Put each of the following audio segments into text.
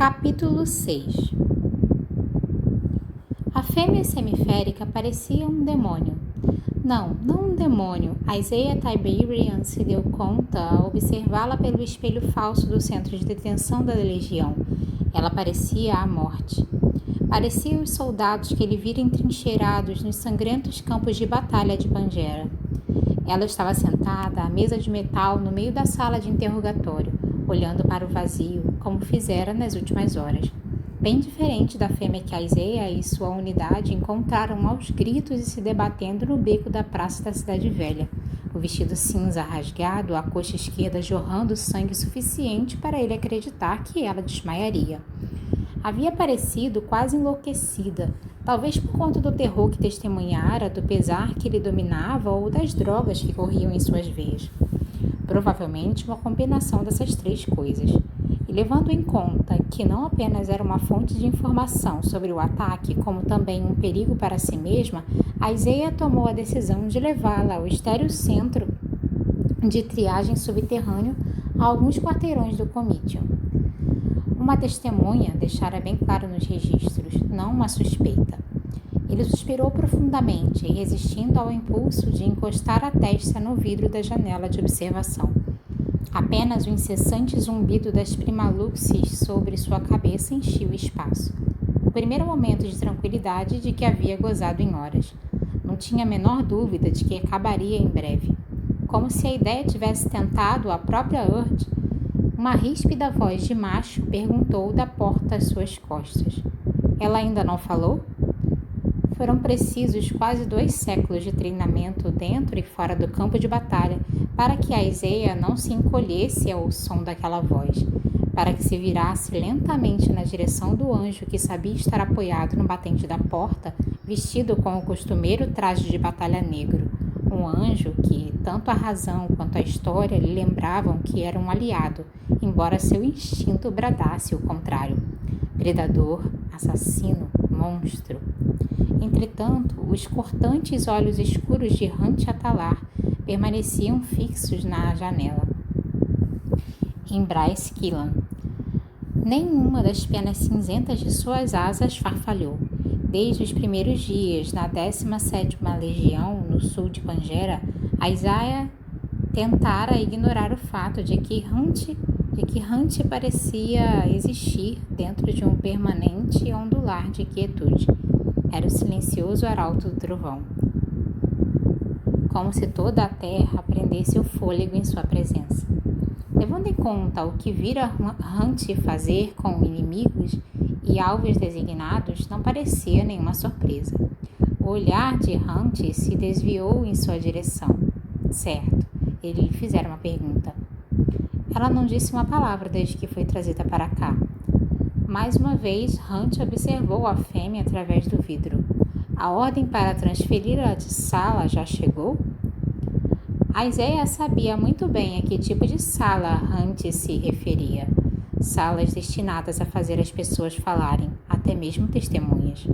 Capítulo 6. A fêmea semiférica parecia um demônio. Não um demônio. Isaiah Tiberian se deu conta ao observá-la pelo espelho falso do centro de detenção da legião. Ela parecia a morte. Parecia os soldados que ele vira entrincheirados nos sangrentos campos de batalha de Pangera. Ela estava sentada à mesa de metal no meio da sala de interrogatório, olhando para o vazio, como fizera nas últimas horas. Bem diferente da fêmea que Isaiah e sua unidade encontraram aos gritos e se debatendo no beco da praça da cidade velha, o vestido cinza rasgado, a coxa esquerda jorrando sangue suficiente para ele acreditar que ela desmaiaria. Havia parecido quase enlouquecida, talvez por conta do terror que testemunhara, do pesar que lhe dominava ou das drogas que corriam em suas veias. Provavelmente uma combinação dessas três coisas. E levando em conta que não apenas era uma fonte de informação sobre o ataque, como também um perigo para si mesma, Isaiah tomou a decisão de levá-la ao estéril centro de triagem subterrâneo a alguns quarteirões do Comitium. Uma testemunha deixara bem claro nos registros, não uma suspeita. Ele suspirou profundamente, resistindo ao impulso de encostar a testa no vidro da janela de observação. Apenas o incessante zumbido das primaluxes sobre sua cabeça enchia o espaço. O primeiro momento de tranquilidade de que havia gozado em horas. Não tinha a menor dúvida de que acabaria em breve. Como se a ideia tivesse tentado a própria Urd, uma ríspida voz de macho perguntou da porta às suas costas. Ela ainda não falou? Foram precisos quase 2 séculos de treinamento dentro e fora do campo de batalha para que a Isaiah não se encolhesse ao som daquela voz, para que se virasse lentamente na direção do anjo que sabia estar apoiado no batente da porta, vestido com o costumeiro traje de batalha negro. Um anjo que, tanto a razão quanto a história lhe lembravam que era um aliado, embora seu instinto bradasse o contrário. Predador, assassino, monstro. Entretanto, os cortantes olhos escuros de Hunt Atalar permaneciam fixos na janela. Em Bryce Killan. Nenhuma das penas cinzentas de suas asas farfalhou. Desde os primeiros dias, na 17ª Legião, no sul de Pangera, Isaiah tentara ignorar o fato de que Hunt parecia existir dentro de um permanente ondular de quietude. Era o silencioso arauto do trovão. Como se toda a terra prendesse o fôlego em sua presença. Levando em conta o que vira Hunt fazer com inimigos e alvos designados, não parecia nenhuma surpresa. O olhar de Hunt se desviou em sua direção. Certo, ele lhe fizera uma pergunta. Ela não disse uma palavra desde que foi trazida para cá. Mais uma vez, Hunt observou a fêmea através do vidro. A ordem para transferi-la de sala já chegou? Isaiah sabia muito bem a que tipo de sala Hunt se referia. Salas destinadas a fazer as pessoas falarem, até mesmo testemunhas.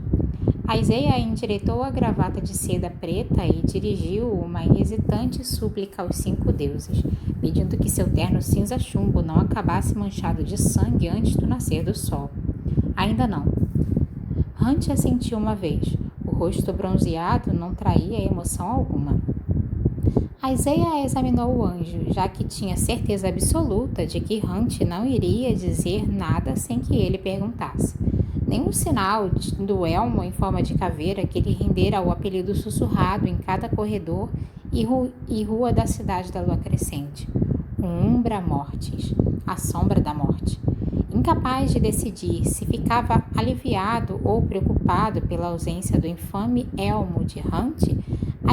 Isaiah endireitou a gravata de seda preta e dirigiu uma hesitante súplica aos 5 deuses, pedindo que seu terno cinza chumbo não acabasse manchado de sangue antes do nascer do sol. Ainda não. Hunt assentiu uma vez. O rosto bronzeado não traía emoção alguma. Isaiah examinou o anjo, já que tinha certeza absoluta de que Hunt não iria dizer nada sem que ele perguntasse. Nenhum sinal do elmo em forma de caveira que lhe rendera o apelido sussurrado em cada corredor e rua da cidade da lua crescente. Umbra Mortis, a sombra da morte. Incapaz de decidir se ficava aliviado ou preocupado pela ausência do infame elmo de Hunt,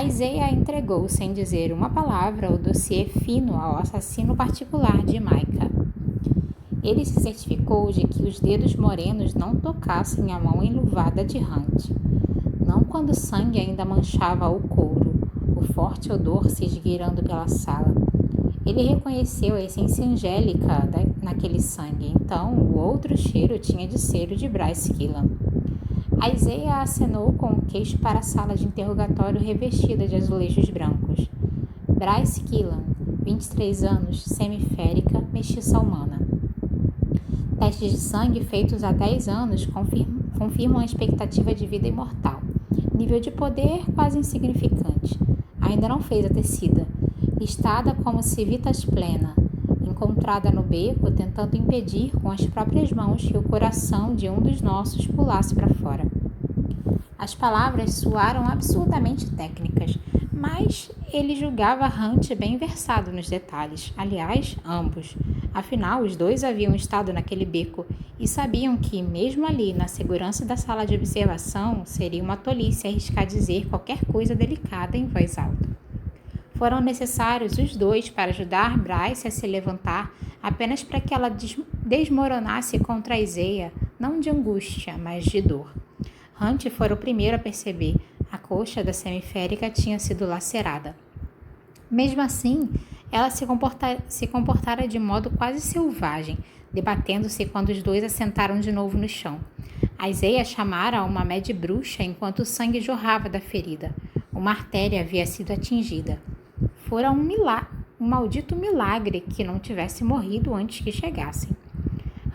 Isaiah entregou sem dizer uma palavra o dossiê fino ao assassino particular de Micah. Ele se certificou de que os dedos morenos não tocassem a mão enluvada de Hunt. Não quando o sangue ainda manchava o couro, o forte odor se esgueirando pela sala. Ele reconheceu a essência angélica naquele sangue, então o outro cheiro tinha de ser o de Bryce Killan. Isaiah acenou com o queixo para a sala de interrogatório revestida de azulejos brancos. Bryce Killan, 23 anos, semiférica, mestiça humana. Testes de sangue feitos há 10 anos confirmam a expectativa de vida imortal. Nível de poder quase insignificante. Ainda não fez a tecida. Listada como civitas plena. Encontrada no beco, tentando impedir com as próprias mãos que o coração de um dos nossos pulasse para fora. As palavras soaram absurdamente técnicas, mas ele julgava Hunt bem versado nos detalhes. Aliás, ambos. Afinal, os dois haviam estado naquele beco e sabiam que, mesmo ali, na segurança da sala de observação, seria uma tolice arriscar dizer qualquer coisa delicada em voz alta. Foram necessários os dois para ajudar Bryce a se levantar, apenas para que ela desmoronasse contra a Isaiah, não de angústia, mas de dor. Hunt fora o primeiro a perceber. A coxa da semiférica tinha sido lacerada. Mesmo assim, ela se comportara de modo quase selvagem, debatendo-se quando os dois assentaram de novo no chão. A Isaiah chamara uma média bruxa enquanto o sangue jorrava da ferida. Uma artéria havia sido atingida. Fora um maldito milagre que não tivesse morrido antes que chegassem.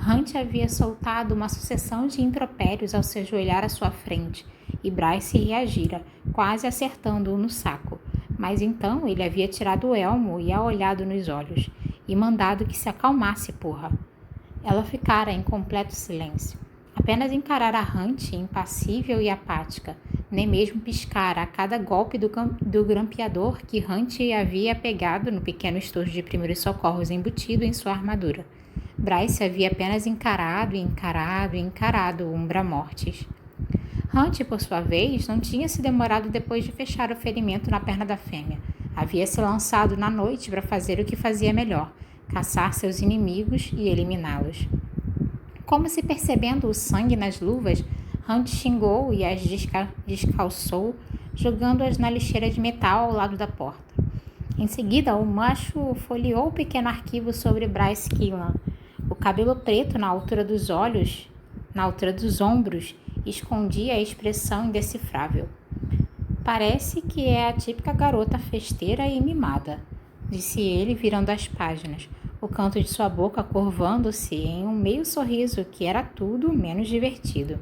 Hunt havia soltado uma sucessão de impropérios ao se ajoelhar à sua frente, e Bryce reagira, quase acertando-o no saco. Mas então ele havia tirado o elmo e a olhado nos olhos, e mandado que se acalmasse, porra. Ela ficara em completo silêncio. Apenas encarara Hunt, impassível e apática, nem mesmo piscara a cada golpe do grampeador que Hunt havia pegado no pequeno estojo de primeiros socorros embutido em sua armadura. Bryce havia apenas encarado o Umbra-Mortis. Hunt, por sua vez, não tinha se demorado depois de fechar o ferimento na perna da fêmea. Havia se lançado na noite para fazer o que fazia melhor, caçar seus inimigos e eliminá-los. Como se percebendo o sangue nas luvas, Hunt xingou e as descalçou, jogando-as na lixeira de metal ao lado da porta. Em seguida, o macho folheou o pequeno arquivo sobre Bryce Killan. O cabelo preto na altura dos olhos, na altura dos ombros, escondia a expressão indecifrável. Parece que é a típica garota festeira e mimada, disse ele, virando as páginas, o canto de sua boca curvando-se em um meio sorriso que era tudo menos divertido.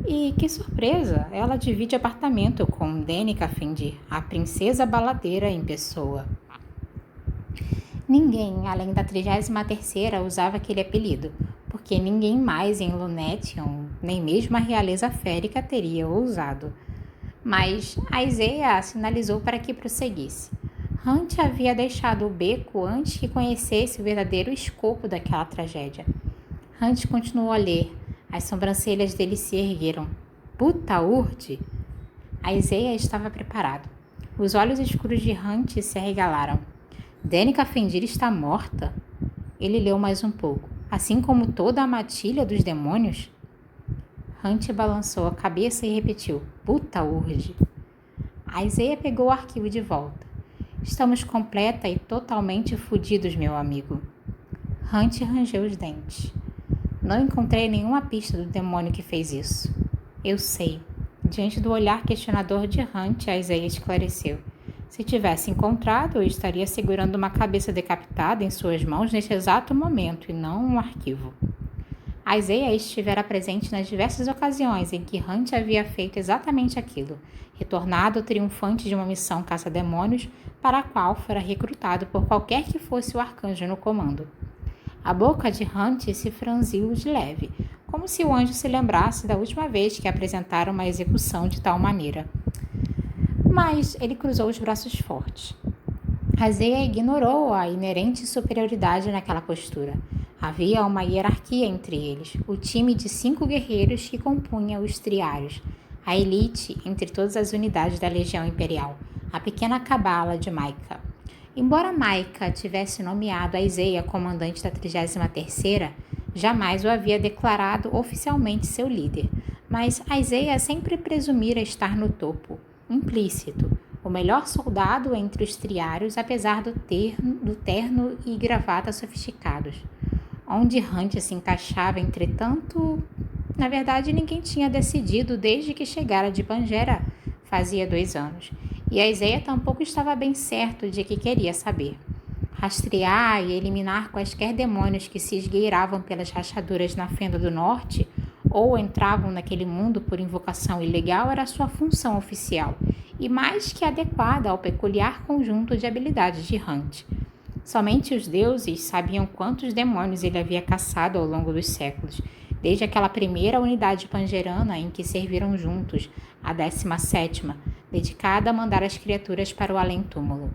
E que surpresa! Ela divide apartamento com Danica Fendir, a princesa baladeira em pessoa. Ninguém, além da 33ª, usava aquele apelido, porque ninguém mais em Lunetium, nem mesmo a realeza férica, teria ousado. Mas a Isaiah sinalizou para que prosseguisse. Hunt havia deixado o beco antes que conhecesse o verdadeiro escopo daquela tragédia. Hunt continuou a ler. As sobrancelhas dele se ergueram. Puta urde! A Isaiah estava preparado. Os olhos escuros de Hunt se arregalaram. Danica Fendir está morta? Ele leu mais um pouco. Assim como toda a matilha dos demônios? Hunt balançou a cabeça e repetiu. Puta urde! A Isaiah pegou o arquivo de volta. Estamos completa e totalmente fodidos, meu amigo. Hunt rangeu os dentes. Não encontrei nenhuma pista do demônio que fez isso. Eu sei. Diante do olhar questionador de Hunt, a Isaiah esclareceu. Se tivesse encontrado, eu estaria segurando uma cabeça decapitada em suas mãos neste exato momento, e não um arquivo. A Isaiah estivera presente nas diversas ocasiões em que Hunt havia feito exatamente aquilo, retornado triunfante de uma missão caça-demônios para a qual fora recrutado por qualquer que fosse o arcanjo no comando. A boca de Hunt se franziu de leve, como se o anjo se lembrasse da última vez que apresentara uma execução de tal maneira. Mas ele cruzou os braços fortes. Isaiah ignorou a inerente superioridade naquela postura. Havia uma hierarquia entre eles, o time de 5 guerreiros que compunha os triários, a elite entre todas as unidades da Legião Imperial, a pequena cabala de Maika. Embora Maika tivesse nomeado a Isaiah comandante da 33ª, jamais o havia declarado oficialmente seu líder, mas Isaiah sempre presumira estar no topo, implícito, o melhor soldado entre os triários, apesar do terno e gravata sofisticados. Onde Hunt se encaixava, entretanto, na verdade ninguém tinha decidido desde que chegara de Pangera, fazia 2 anos, e a Isaiah tampouco estava bem certo de que queria saber. rastrear e eliminar quaisquer demônios que se esgueiravam pelas rachaduras na Fenda do Norte ou entravam naquele mundo por invocação ilegal era sua função oficial e mais que adequada ao peculiar conjunto de habilidades de Hunt. Somente os deuses sabiam quantos demônios ele havia caçado ao longo dos séculos, desde aquela primeira unidade pangerana em que serviram juntos, a 17ª, dedicada a mandar as criaturas para o além-túmulo.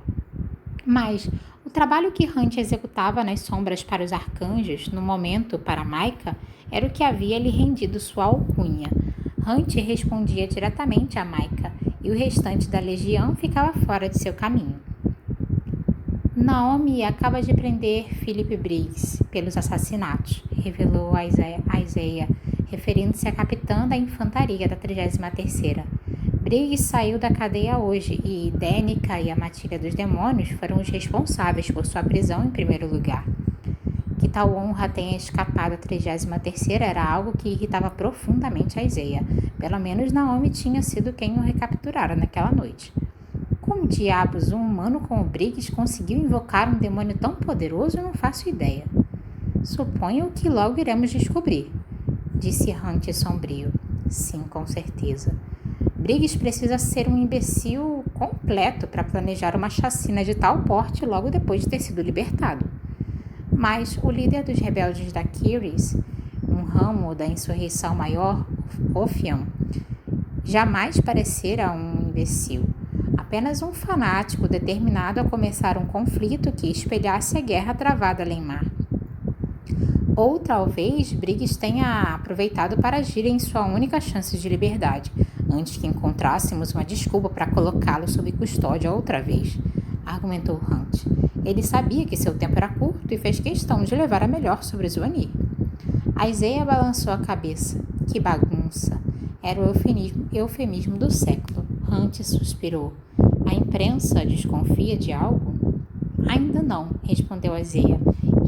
Mas o trabalho que Hunt executava nas sombras para os arcanjos, no momento para Maika, era o que havia lhe rendido sua alcunha. Hunt respondia diretamente a Maika, e o restante da legião ficava fora de seu caminho. Naomi acaba de prender Philip Briggs pelos assassinatos, revelou a Isaiah, referindo-se à capitã da infantaria da 33ª. Briggs saiu da cadeia hoje e Danica e a Matilha dos Demônios foram os responsáveis por sua prisão em primeiro lugar. Que tal honra tenha escapado à 33ª era algo que irritava profundamente a Isaiah. Pelo menos Naomi tinha sido quem o recapturara naquela noite. Como diabos um humano como Briggs conseguiu invocar um demônio tão poderoso, não faço ideia. Suponho que logo iremos descobrir, disse Hunt sombrio. Sim, com certeza. Briggs precisa ser um imbecil completo para planejar uma chacina de tal porte logo depois de ter sido libertado. Mas o líder dos rebeldes da Kyries, um ramo da insurreição maior, Ophion, jamais parecera um imbecil. Apenas um fanático determinado a começar um conflito que espelhasse a guerra travada além mar. Ou talvez Briggs tenha aproveitado para agir em sua única chance de liberdade, antes que encontrássemos uma desculpa para colocá-lo sob custódia outra vez, argumentou Hunt. Ele sabia que seu tempo era curto e fez questão de levar a melhor sobre Zwanir. A Isaiah balançou a cabeça. Que bagunça! Era o eufemismo do século. Hunt suspirou. A imprensa desconfia de algo? Ainda não, respondeu a Isaiah.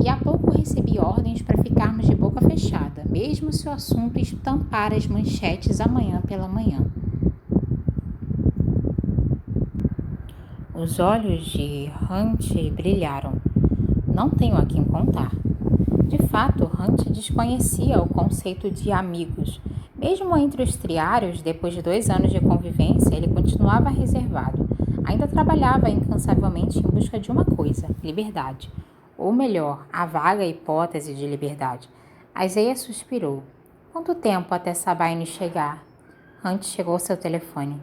E há pouco recebi ordens para ficarmos de boca fechada, mesmo se o assunto estampar as manchetes amanhã pela manhã. Os olhos de Hunt brilharam. Não tenho a quem contar. De fato, Hunt desconhecia o conceito de amigos. Mesmo entre os triários, depois de 2 anos de convivência, ele continuava reservado. Ainda trabalhava incansavelmente em busca de uma coisa, liberdade. Ou melhor, a vaga hipótese de liberdade. Isaiah suspirou. Quanto tempo até Sabine chegar? Hunt chegou ao seu telefone.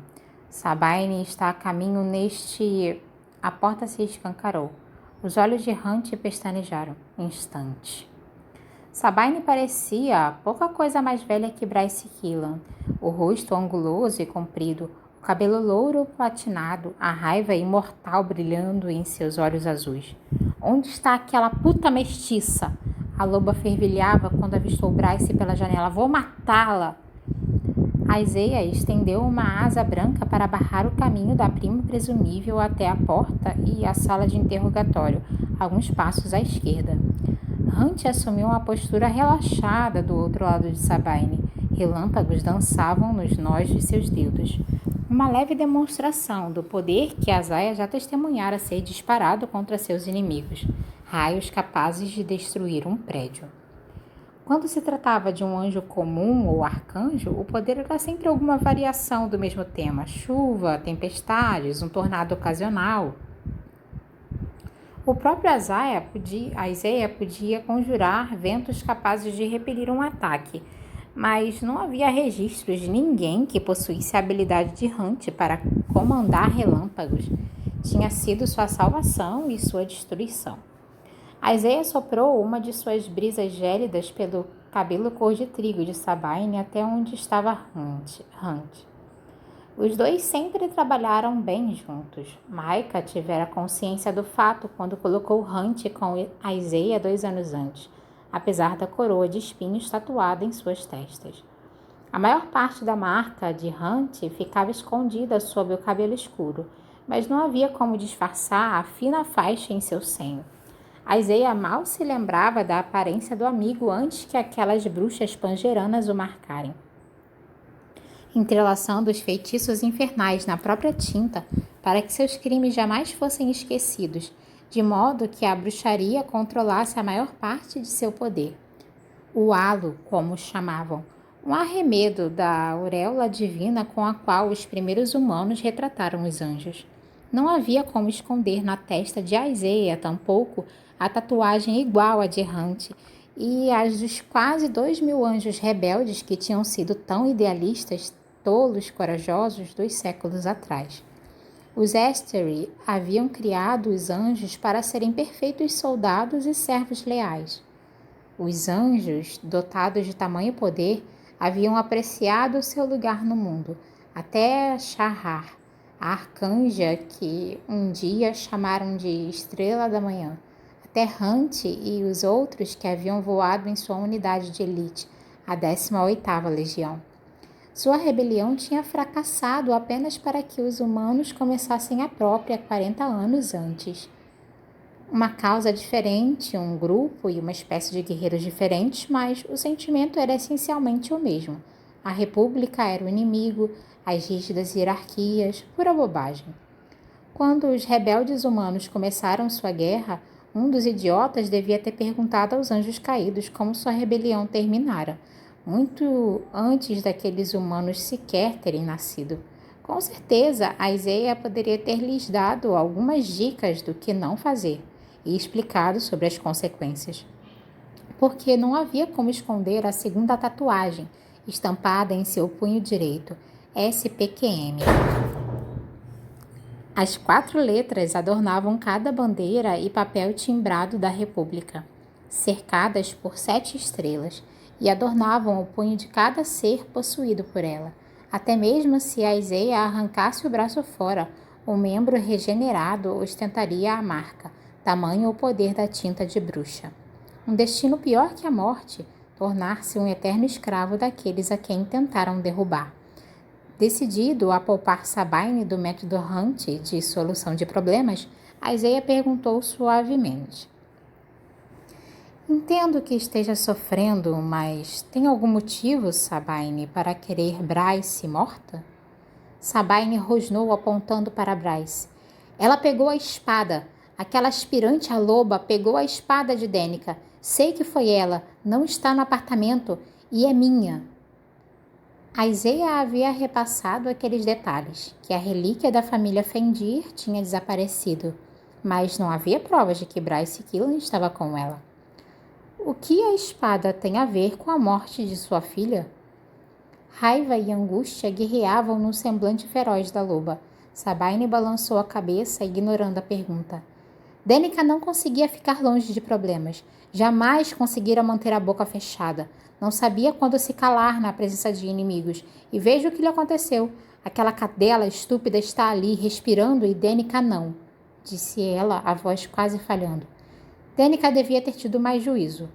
Sabine está a caminho neste... A porta se escancarou. Os olhos de Hunt pestanejaram. Instante. Sabine parecia pouca coisa mais velha que Bryce Killan. O rosto anguloso e comprido, o cabelo louro platinado, a raiva imortal brilhando em seus olhos azuis. Onde está aquela puta mestiça? A loba fervilhava quando avistou Bryce pela janela. Vou matá-la! A Isaiah estendeu uma asa branca para barrar o caminho da prima presumível até a porta e a sala de interrogatório, alguns passos à esquerda. Hunt assumiu uma postura relaxada do outro lado de Sabine. Relâmpagos dançavam nos nós de seus dedos. Uma leve demonstração do poder que Isaiah já testemunhara ser disparado contra seus inimigos, raios capazes de destruir um prédio. Quando se tratava de um anjo comum ou arcanjo, o poder era sempre alguma variação do mesmo tema: chuva, tempestades, um tornado ocasional. O próprio Isaiah podia conjurar ventos capazes de repelir um ataque, mas não havia registros de ninguém que possuísse a habilidade de Hunt para comandar relâmpagos. Tinha sido sua salvação e sua destruição. Isaiah soprou uma de suas brisas gélidas pelo cabelo cor de trigo de Sabine até onde estava Hunt. Os dois sempre trabalharam bem juntos. Maika tivera consciência do fato quando colocou Hunt com Isaiah 2 anos antes, apesar da coroa de espinhos tatuada em suas testas. A maior parte da marca de Hunt ficava escondida sob o cabelo escuro, mas não havia como disfarçar a fina faixa em seu senho. Isaiah mal se lembrava da aparência do amigo antes que aquelas bruxas pangeranas o marcarem. Entrelaçando os feitiços infernais na própria tinta para que seus crimes jamais fossem esquecidos, de modo que a bruxaria controlasse a maior parte de seu poder. O halo, como o chamavam, um arremedo da auréola divina com a qual os primeiros humanos retrataram os anjos. Não havia como esconder na testa de Aiseia, tampouco, a tatuagem igual à de Errante e as dos quase 2.000 anjos rebeldes que tinham sido tão idealistas, tolos, corajosos 2 séculos atrás. Os Esteri haviam criado os anjos para serem perfeitos soldados e servos leais. Os anjos, dotados de tamanho poder, haviam apreciado seu lugar no mundo, até Shahar, a arcanja que um dia chamaram de Estrela da Manhã, até Hunt e os outros que haviam voado em sua unidade de elite, a 18ª Legião. Sua rebelião tinha fracassado apenas para que os humanos começassem a própria 40 anos antes. Uma causa diferente, um grupo e uma espécie de guerreiros diferentes, mas o sentimento era essencialmente o mesmo. A república era o inimigo, as rígidas hierarquias, pura bobagem. Quando os rebeldes humanos começaram sua guerra, um dos idiotas devia ter perguntado aos anjos caídos como sua rebelião terminara, muito antes daqueles humanos sequer terem nascido. Com certeza, Aiseia poderia ter lhes dado algumas dicas do que não fazer e explicado sobre as consequências. Porque não havia como esconder a segunda tatuagem, estampada em seu punho direito, SPQM. As 4 letras adornavam cada bandeira e papel timbrado da República, cercadas por 7 estrelas, e adornavam o punho de cada ser possuído por ela. Até mesmo se Aiseia arrancasse o braço fora, o membro regenerado ostentaria a marca, tamanho o poder da tinta de bruxa. Um destino pior que a morte, tornar-se um eterno escravo daqueles a quem tentaram derrubar. Decidido a poupar Sabine do método Hunt de solução de problemas, Aiseia perguntou suavemente: Entendo que esteja sofrendo, mas tem algum motivo, Sabine, para querer Bryce morta? Sabine rosnou apontando para Bryce. Ela pegou a espada. Aquela aspirante à loba pegou a espada de Danica. Sei que foi ela. Não está no apartamento e é minha. Aiseia havia repassado aqueles detalhes, que a relíquia da família Fendir tinha desaparecido, mas não havia provas de que Bryce Killen estava com ela. O que a espada tem a ver com a morte de sua filha? Raiva e angústia guerreavam no semblante feroz da loba. Sabine balançou a cabeça, ignorando a pergunta. Danica não conseguia ficar longe de problemas. Jamais conseguira manter a boca fechada. Não sabia quando se calar na presença de inimigos. E veja o que lhe aconteceu. Aquela cadela estúpida está ali, respirando, e Danica não, disse ela, a voz quase falhando. Danica devia ter tido mais juízo.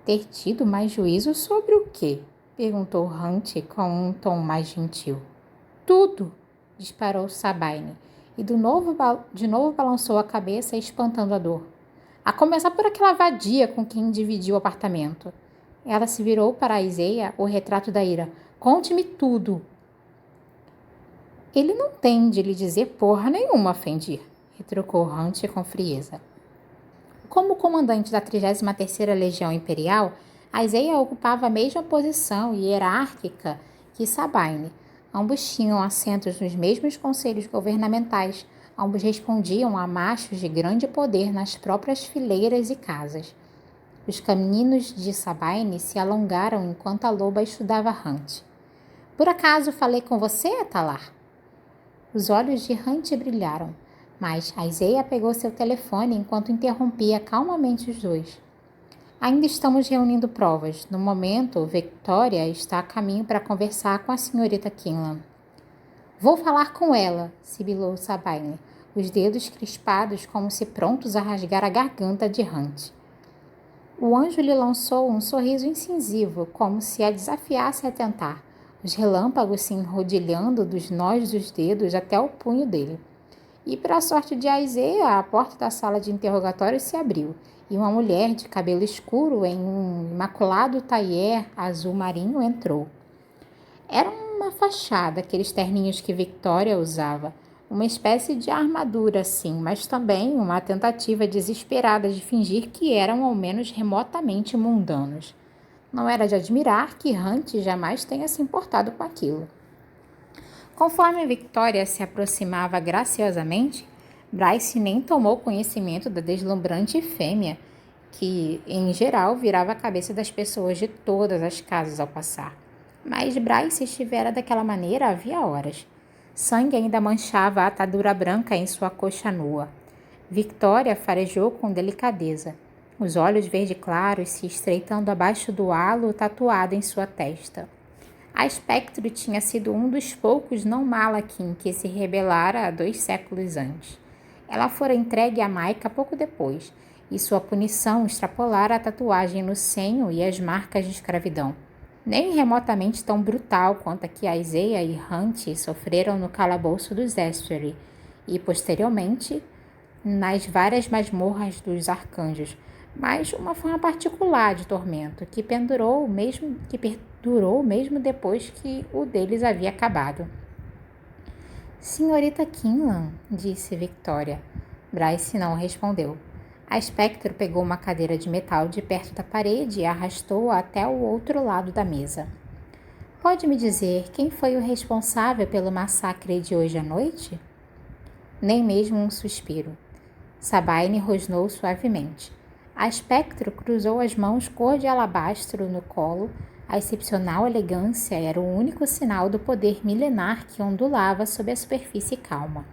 Ter tido mais juízo sobre o quê? Perguntou Hunt com um tom mais gentil. Tudo, disparou Sabine, e de novo balançou a cabeça, espantando a dor. A começar por aquela vadia com quem dividiu o apartamento. Ela se virou para Aiseia, o retrato da ira. Conte-me tudo. Ele não tem de lhe dizer porra nenhuma, Fendir, retrucou Hunt com frieza. Como comandante da 33ª Legião Imperial, Aiseia ocupava a mesma posição hierárquica que Sabine. Ambos tinham assentos nos mesmos conselhos governamentais. Ambos respondiam a machos de grande poder nas próprias fileiras e casas. Os caminhos de Sabine se alongaram enquanto a loba estudava Hunt. Por acaso falei com você, Talar? Os olhos de Hunt brilharam. Mas Aiseia pegou seu telefone enquanto interrompia calmamente os dois. Ainda estamos reunindo provas. No momento, Victoria está a caminho para conversar com a senhorita Kinlan. Vou falar com ela, sibilou Sabine, os dedos crispados como se prontos a rasgar a garganta de Hunt. O anjo lhe lançou um sorriso incisivo, como se a desafiasse a tentar, os relâmpagos se enrodilhando dos nós dos dedos até o punho dele. E, para a sorte de Aiseia, a porta da sala de interrogatório se abriu, e uma mulher de cabelo escuro em um imaculado tailleur azul marinho entrou. Era uma fachada, aqueles terninhos que Victoria usava, Uma espécie de armadura, sim, mas também uma tentativa desesperada de fingir que eram ao menos remotamente mundanos. Não era de admirar que Hunt jamais tenha se importado com aquilo. Conforme Victoria se aproximava graciosamente, Bryce nem tomou conhecimento da deslumbrante fêmea, que, em geral, virava a cabeça das pessoas de todas as casas ao passar. Mas Bryce estivera daquela maneira havia horas. Sangue ainda manchava a atadura branca em sua coxa nua. Victoria farejou com delicadeza, os olhos verde claros se estreitando abaixo do halo tatuado em sua testa. A Spectre tinha sido um dos poucos não-Malakin que se rebelara há 2 séculos antes. Ela fora entregue a Maika pouco depois, e sua punição extrapolara a tatuagem no senho e as marcas de escravidão. Nem remotamente tão brutal quanto a que Isaiah e Hunt sofreram no calabouço dos Espheri e, posteriormente, nas várias masmorras dos arcanjos, mas uma forma particular de tormento que perdurou mesmo depois que o deles havia acabado. Senhorita Kinlan, disse Victoria. Bryce não respondeu. A Spectre pegou uma cadeira de metal de perto da parede e arrastou-a até o outro lado da mesa. Pode me dizer quem foi o responsável pelo massacre de hoje à noite? Nem mesmo um suspiro. Sabine rosnou suavemente. A Spectre cruzou as mãos cor de alabastro no colo. A excepcional elegância era o único sinal do poder milenar que ondulava sob a superfície calma.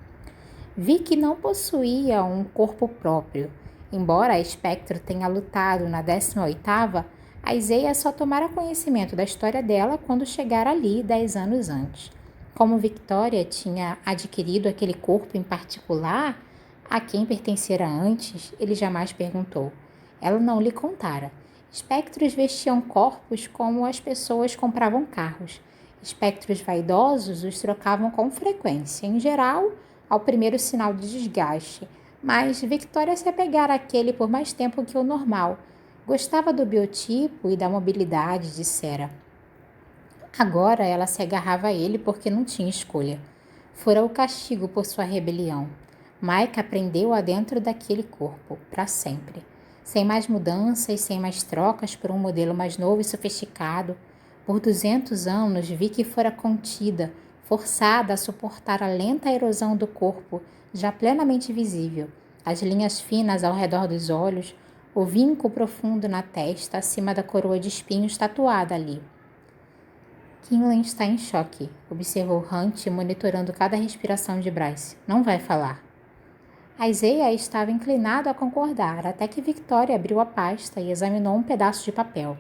Vi que não possuía um corpo próprio. Embora a Spectre tenha lutado na 18ª, a Isaiah só tomara conhecimento da história dela quando chegara ali 10 anos antes. Como Victoria tinha adquirido aquele corpo em particular, a quem pertencera antes, ele jamais perguntou. Ela não lhe contara. Espectros vestiam corpos como as pessoas compravam carros. Espectros vaidosos os trocavam com frequência, em geral, ao primeiro sinal de desgaste, mas Victoria se apegara àquele por mais tempo que o normal. Gostava do biotipo e da mobilidade, dissera. Agora ela se agarrava a ele porque não tinha escolha. Fora o castigo por sua rebelião. Maika prendeu-a dentro daquele corpo, para sempre. Sem mais mudanças, sem mais trocas por um modelo mais novo e sofisticado. Por 200 anos vi que fora contida, forçada a suportar a lenta erosão do corpo, já plenamente visível, as linhas finas ao redor dos olhos, o vinco profundo na testa acima da coroa de espinhos tatuada ali. Kinlan está em choque, observou Hunt, monitorando cada respiração de Bryce. Não vai falar. Isaiah estava inclinado a concordar, até que Victoria abriu a pasta e examinou um pedaço de papel.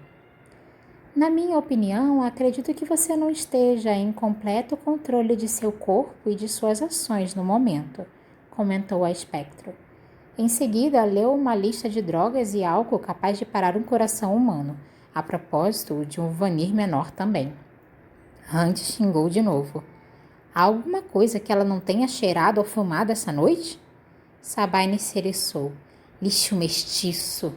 Na minha opinião, acredito que você não esteja em completo controle de seu corpo e de suas ações no momento, comentou a Spectre. Em seguida, leu uma lista de drogas e álcool capaz de parar um coração humano, a propósito de um vanir menor também. Hunt xingou de novo. Há alguma coisa que ela não tenha cheirado ou fumado essa noite? Sabine se eriçou. Lixo mestiço.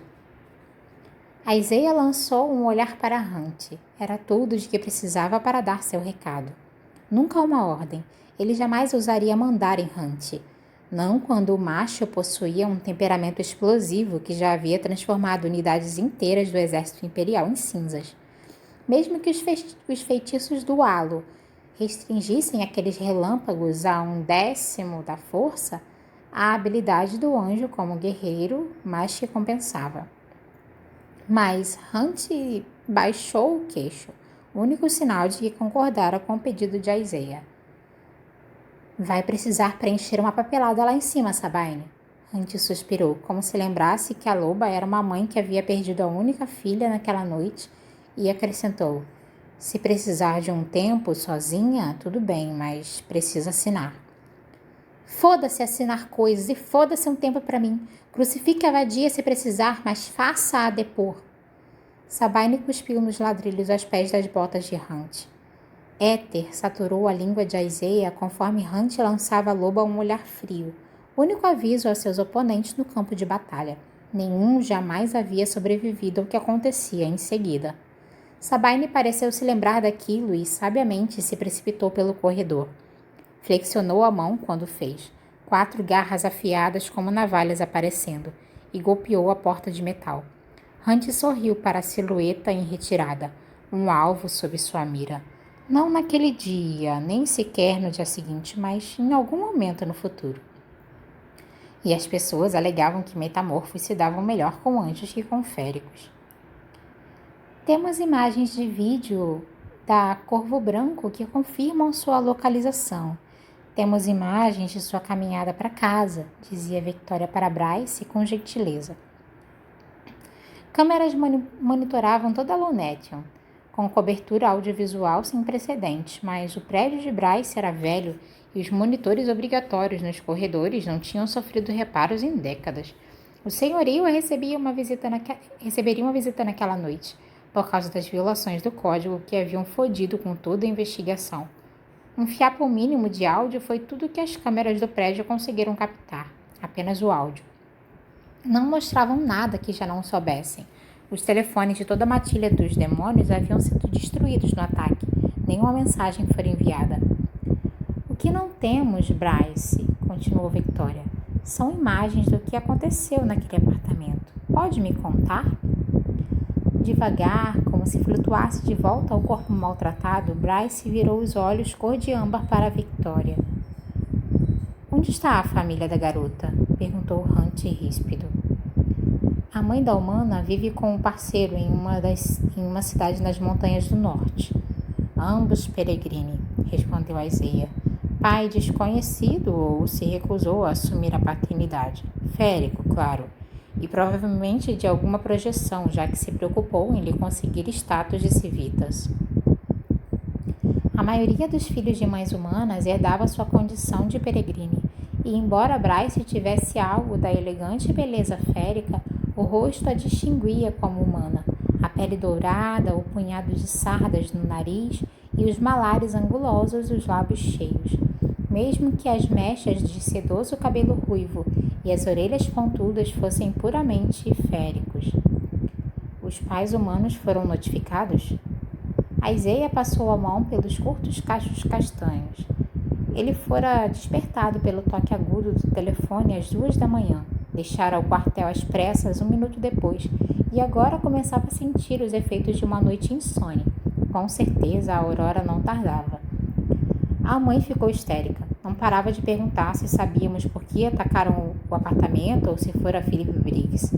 A Isaiah lançou um olhar para Hunt. Era tudo de que precisava para dar seu recado. Nunca uma ordem. Ele jamais ousaria mandar em Hunt. Não quando o macho possuía um temperamento explosivo que já havia transformado unidades inteiras do exército imperial em cinzas. Mesmo que os feitiços do halo restringissem aqueles relâmpagos a 1/10 da força, a habilidade do anjo como guerreiro mais que compensava. Mas Hunt baixou o queixo, único sinal de que concordara com o pedido de Isaiah. Vai precisar preencher uma papelada lá em cima, Sabine. Hunt suspirou, como se lembrasse que a loba era uma mãe que havia perdido a única filha naquela noite, e acrescentou, se precisar de um tempo sozinha, tudo bem, mas precisa assinar. Foda-se assinar coisas e foda-se um tempo para mim. Crucifique a vadia se precisar, mas faça-a depor. Sabine cuspiu nos ladrilhos aos pés das botas de Hunt. Éter saturou a língua de Isaiah conforme Hunt lançava a loba um olhar frio, único aviso a seus oponentes no campo de batalha. Nenhum jamais havia sobrevivido ao que acontecia em seguida. Sabine pareceu se lembrar daquilo e, sabiamente, se precipitou pelo corredor. Flexionou a mão quando fez, 4 garras afiadas como navalhas aparecendo, e golpeou a porta de metal. Hunt sorriu para a silhueta em retirada, um alvo sob sua mira. Não naquele dia, nem sequer no dia seguinte, mas em algum momento no futuro. E as pessoas alegavam que metamorfos se davam melhor com anjos que com féricos. Temos imagens de vídeo da Corvo Branco que confirmam sua localização. Temos imagens de sua caminhada para casa, dizia Victoria para Bryce com gentileza. Câmeras monitoravam toda a Lunetium, com cobertura audiovisual sem precedentes, mas o prédio de Bryce era velho e os monitores obrigatórios nos corredores não tinham sofrido reparos em décadas. O senhorio receberia uma visita naquela noite, por causa das violações do código que haviam fodido com toda a investigação. Um fiapo mínimo de áudio foi tudo que as câmeras do prédio conseguiram captar, apenas o áudio. Não mostravam nada que já não soubessem. Os telefones de toda a matilha dos demônios haviam sido destruídos no ataque. Nenhuma mensagem foi enviada. O que não temos, Bryce, continuou Victoria, são imagens do que aconteceu naquele apartamento. Pode me contar? Devagar, como se flutuasse de volta ao corpo maltratado, Bryce virou os olhos cor de âmbar para Victoria. Onde está a família da garota? Perguntou Hunt ríspido. A mãe da humana vive com um parceiro em uma cidade nas montanhas do norte. Ambos Peregrini, respondeu Isaiah. Pai desconhecido ou se recusou a assumir a paternidade. Férico, claro. E provavelmente de alguma projeção, já que se preocupou em lhe conseguir status de civitas. A maioria dos filhos de mães humanas herdava sua condição de Peregrine, e embora Bryce tivesse algo da elegante beleza férica, o rosto a distinguia como humana, a pele dourada, o punhado de sardas no nariz e os malares angulosos e os lábios cheios. Mesmo que as mechas de sedoso cabelo ruivo e as orelhas pontudas fossem puramente féricos. Os pais humanos foram notificados? Isaiah passou a mão pelos curtos cachos castanhos. Ele fora despertado pelo toque agudo do telefone às 2 da manhã. Deixara o quartel às pressas 1 minuto depois e agora começava a sentir os efeitos de uma noite insone. Com certeza a aurora não tardava. A mãe ficou histérica. Não parava de perguntar se sabíamos por que atacaram o apartamento ou se fora Philip Briggs.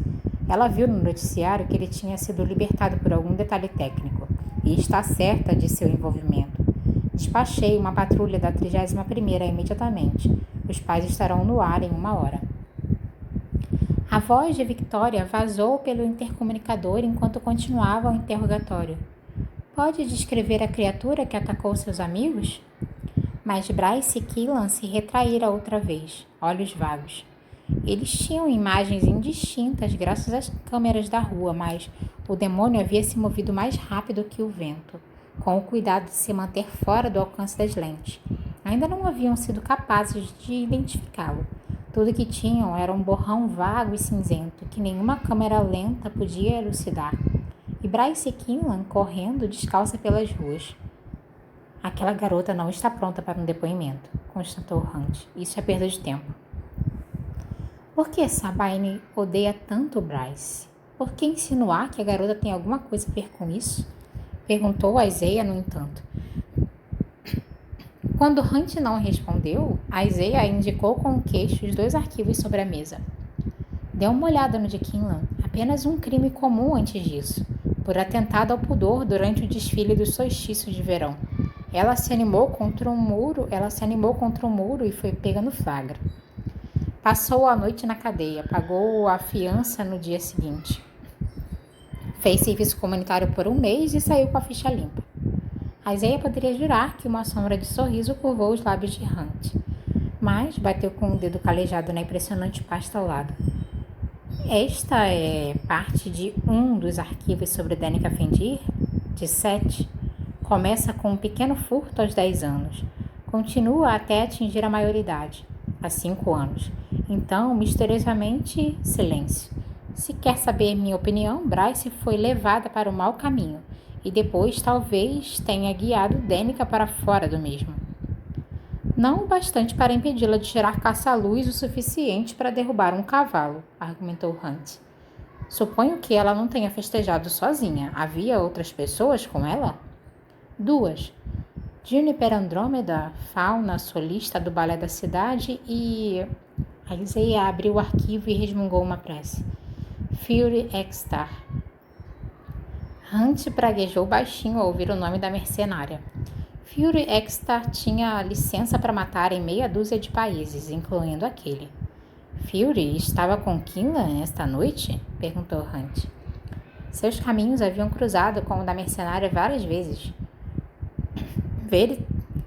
Ela viu no noticiário que ele tinha sido libertado por algum detalhe técnico e está certa de seu envolvimento. Despachei uma patrulha da 31ª imediatamente. Os pais estarão no ar em 1 hora. A voz de Victoria vazou pelo intercomunicador enquanto continuava o interrogatório. Pode descrever a criatura que atacou seus amigos? Mas Bryce Killan se retraíra outra vez, olhos vagos. Eles tinham imagens indistintas graças às câmeras da rua, mas o demônio havia se movido mais rápido que o vento, com o cuidado de se manter fora do alcance das lentes. Ainda não haviam sido capazes de identificá-lo. Tudo que tinham era um borrão vago e cinzento, que nenhuma câmera lenta podia elucidar. E Bryce Killan correndo descalça pelas ruas. Aquela garota não está pronta para um depoimento, constatou Hunt. Isso é perda de tempo. Por que Sabine odeia tanto Bryce? Por que insinuar que a garota tem alguma coisa a ver com isso? Perguntou Isaiah, no entanto. Quando Hunt não respondeu, Isaiah indicou com o queixo os 2 arquivos sobre a mesa. Dê uma olhada no de Killan. Apenas um crime comum antes disso, por atentado ao pudor durante o desfile dos solstícios de verão. Ela se animou contra um muro e foi pega no flagra. Passou a noite na cadeia, pagou a fiança no dia seguinte. Fez serviço comunitário por 1 mês e saiu com a ficha limpa. Isaiah poderia jurar que uma sombra de sorriso curvou os lábios de Hunt, mas bateu com o dedo calejado na impressionante pasta ao lado. Esta é parte de um dos arquivos sobre Danica Fendir, de 7. Começa com um pequeno furto aos 10 anos. Continua até atingir a maioridade, há 5 anos. Então, misteriosamente, silêncio. Se quer saber minha opinião, Bryce foi levada para o mau caminho e depois talvez tenha guiado Danica para fora do mesmo. Não o bastante para impedi-la de gerar caça-luz o suficiente para derrubar um cavalo, argumentou Hunt. Suponho que ela não tenha festejado sozinha. Havia outras pessoas com ela? 2. Juniper Andrômeda, fauna solista do balé da cidade e... A Isaiah abriu o arquivo e resmungou uma prece. Fury Extar. Hunt praguejou baixinho ao ouvir o nome da mercenária. Fury Extar tinha licença para matar em meia dúzia de países, incluindo aquele. Fury estava com Kinlan esta noite? Perguntou Hunt. Seus caminhos haviam cruzado com o da mercenária várias vezes.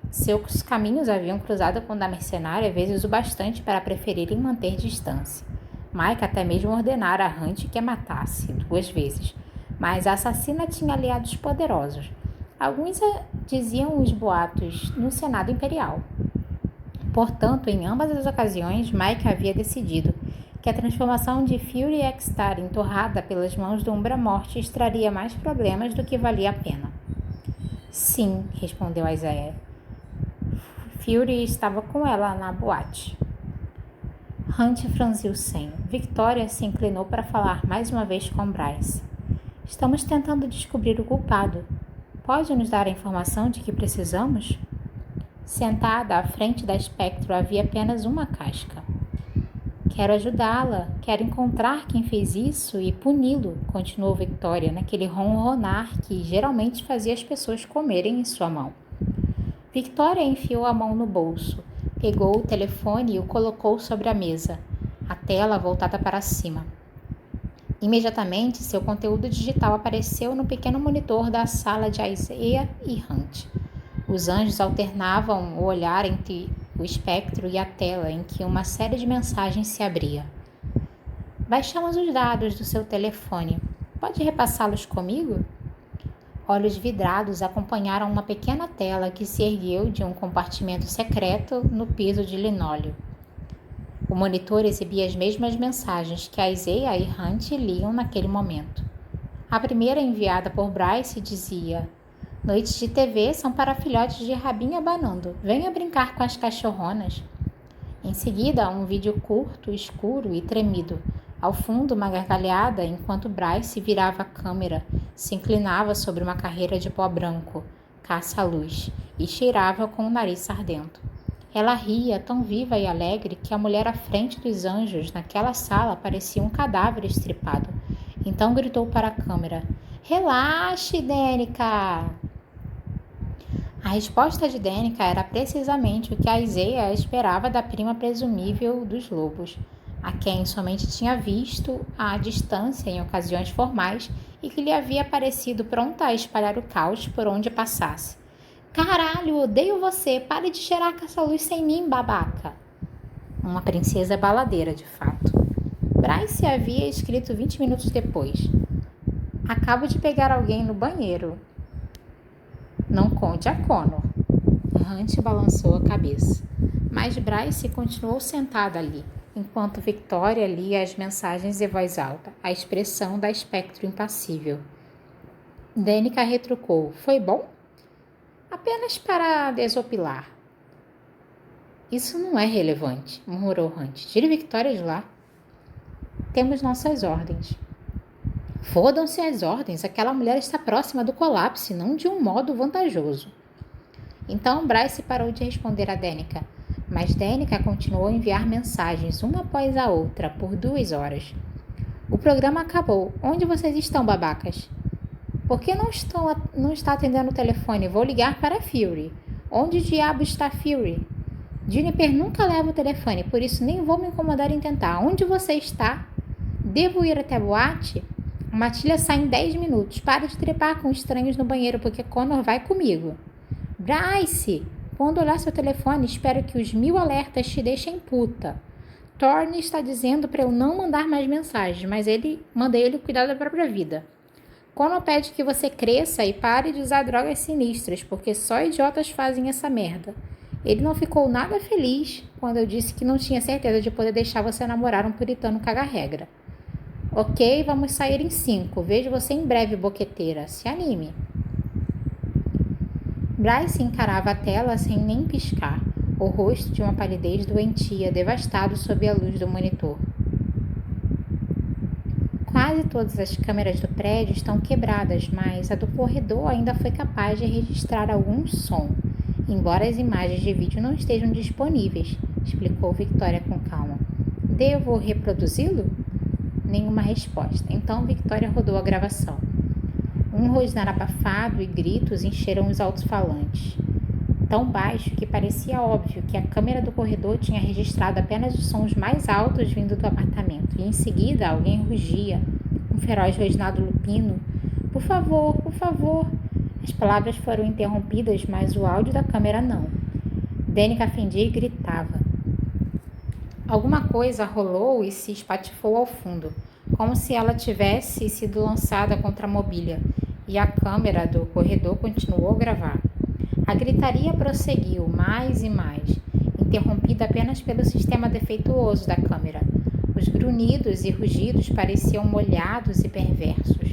Seus caminhos haviam cruzado com o da mercenária vezes o bastante para preferirem manter distância. Mike até mesmo ordenara a Hunt que a matasse 2 vezes, mas a assassina tinha aliados poderosos. Alguns diziam os boatos no Senado Imperial. Portanto, em ambas as ocasiões, Mike havia decidido que a transformação de Fury Extar entorrada pelas mãos do Umbra-Morte extraria mais problemas do que valia a pena. Sim, respondeu Isaiah. Fury estava com ela na boate. Hunt franziu o senho. Victoria se inclinou para falar mais uma vez com Bryce. Estamos tentando descobrir o culpado. Pode nos dar a informação de que precisamos? Sentada à frente da Espectro havia apenas uma casca. Quero ajudá-la, quero encontrar quem fez isso e puni-lo, continuou Victoria, naquele ronronar que geralmente fazia as pessoas comerem em sua mão. Victoria enfiou a mão no bolso, pegou o telefone e o colocou sobre a mesa, a tela voltada para cima. Imediatamente, seu conteúdo digital apareceu no pequeno monitor da sala de Isaiah e Hunt. Os anjos alternavam o olhar entre o espectro e a tela em que uma série de mensagens se abria. Baixamos os dados do seu telefone. Pode repassá-los comigo? Olhos vidrados acompanharam uma pequena tela que se ergueu de um compartimento secreto no piso de linóleo. O monitor exibia as mesmas mensagens que a Isaiah e Hunt liam naquele momento. A primeira, enviada por Bryce, dizia: Noites de TV são para filhotes de rabinho abanando. Venha brincar com as cachorronas. Em seguida, um vídeo curto, escuro e tremido. Ao fundo, uma gargalhada enquanto Bryce virava a câmera, se inclinava sobre uma carreira de pó branco, caça-luz, e cheirava com o nariz sardento. Ela ria, tão viva e alegre, que a mulher à frente dos anjos, naquela sala, parecia um cadáver estripado. Então gritou para a câmera: Relaxe, Danica! A resposta de Danica era precisamente o que a Isaiah esperava da prima presumível dos lobos, a quem somente tinha visto à distância em ocasiões formais e que lhe havia parecido pronta a espalhar o caos por onde passasse. Caralho, odeio você! Pare de cheirar caça-luz sem mim, babaca! Uma princesa baladeira, de fato. Bryce havia escrito 20 minutos depois. Acabo de pegar alguém no banheiro. Não conte a Connor. Hunt balançou a cabeça. Mas Bryce continuou sentada ali, enquanto Victoria lia as mensagens em voz alta, a expressão da espectro impassível. Danica retrucou. Foi bom? Apenas para desopilar. Isso não é relevante, murmurou Hunt. Tire Victoria de lá. Temos nossas ordens. Fodam-se as ordens. Aquela mulher está próxima do colapso, não de um modo vantajoso. Então Bryce parou de responder a Danica, mas Danica continuou a enviar mensagens, uma após a outra, por 2 horas. O programa acabou. Onde vocês estão, babacas? Por que não está atendendo o telefone? Vou ligar para Fury. Onde diabo está Fury? Juniper nunca leva o telefone, por isso nem vou me incomodar em tentar. Onde você está? Devo ir até a boate? A Matilha sai em 10 minutos. Pare de trepar com estranhos no banheiro, porque Connor vai comigo. Bryce! Quando olhar seu telefone, espero que os 1000 alertas te deixem puta. Thorne está dizendo para eu não mandar mais mensagens, mas mandei ele cuidar da própria vida. Connor pede que você cresça e pare de usar drogas sinistras, porque só idiotas fazem essa merda. Ele não ficou nada feliz quando eu disse que não tinha certeza de poder deixar você namorar um puritano caga-regra. Ok, vamos sair em 5. Vejo você em breve, boqueteira. Se anime. Bryce encarava a tela sem nem piscar. o rosto de uma palidez doentia, devastado sob a luz do monitor. Quase todas as câmeras do prédio estão quebradas, mas a do corredor ainda foi capaz de registrar algum som, embora as imagens de vídeo não estejam disponíveis, explicou Victoria com calma. Devo reproduzi-lo? Nenhuma resposta. Então Victoria rodou a gravação. Um rosnar abafado e gritos encheram os alto-falantes, tão baixo que parecia óbvio que a câmera do corredor tinha registrado apenas os sons mais altos vindo do apartamento, e em seguida alguém rugia, um feroz rosnado lupino. Por favor, por favor! As palavras foram interrompidas, mas o áudio da câmera não. Danica fendia e gritava. Alguma coisa rolou e se espatifou ao fundo, como se ela tivesse sido lançada contra a mobília, e a câmera do corredor continuou a gravar. A gritaria prosseguiu mais e mais, interrompida apenas pelo sistema defeituoso da câmera. Os grunhidos e rugidos pareciam molhados e perversos.